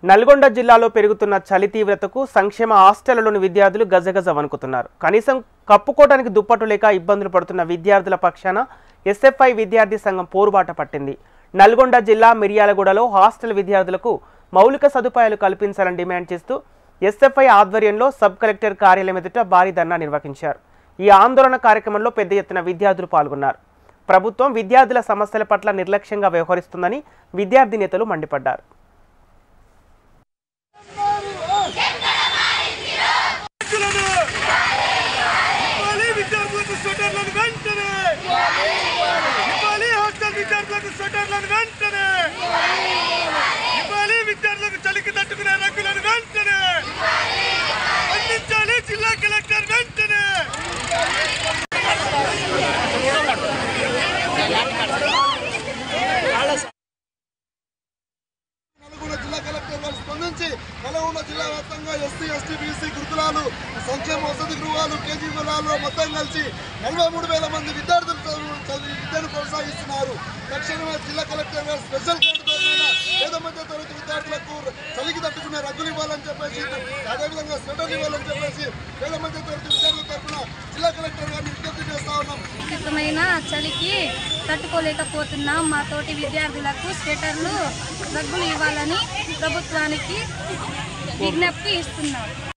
నల్గొండ జిల్లాలో పెరుగుతున్న చలి తీవ్రతకు సంక్షేమ హాస్టళ్లలోని విద్యార్థులు గజగజ వణుకుతున్నారు. కనీసం కప్పుకోవడానికి దుప్పట్లు లేక ఇబ్బందులు పడుతున్న విద్యార్థుల పక్షాన ఎస్ఎఫ్ఐ విద్యార్థి సంఘం పోరుబాట పట్టింది. నల్గొండ జిల్లా మిర్యాలగూడలో హాస్టల్ విద్యార్థులకు మౌలిక సదుపాయాలు కల్పించాలని డిమాండ్ చేస్తూ ఎస్ఎఫ్ఐ ఆధ్వర్యంలో సబ్ కలెక్టర్ కార్యాలయం ఎదుట భారీ ధర్నా నిర్వహించారు. ఈ ఆందోళన కార్యక్రమంలో పెద్ద ఎత్తున విద్యార్థులు పాల్గొన్నారు. ప్రభుత్వం విద్యార్థుల సమస్యల పట్ల నిర్లక్ష్యంగా వ్యవహరిస్తుందని విద్యార్థి నేతలు మండిపడ్డారు. నల్గొండ జిల్లా వ్యాప్తంగా ఎస్సీ ఎస్టీ బీసీ గురుకులాలు సంక్షేమ వసతి గృహాలు కేజీ గురుకులాల్లో మొత్తం కలిసి 43,000 మంది విద్యార్థులు విద్యను కొనసాగిస్తున్నారు. తక్షణమే జిల్లా కలెక్టర్ గారు స్పెషల్ కేటుతో పేద మధ్య తరగతి విద్యార్థులకు చలికి తట్టుకునే రగ్గులు ఇవ్వాలని చెప్పేసి, అదేవిధంగా స్వెటర్లు ఇవ్వాలని చెప్పేసి పేద మధ్య తరగతి విద్యార్థుల తరఫున జిల్లా కలెక్టర్ గారిని విజ్ఞప్తి చేస్తా ఉన్నాం. విపరీతమైన చలికి తట్టుకోలేకపోతున్నాం. మా తోటి విద్యార్థులకు స్వెటర్లు రగ్గులు ఇవ్వాలని ప్రభుత్వానికి విజ్ఞప్తి ఇస్తున్నాం.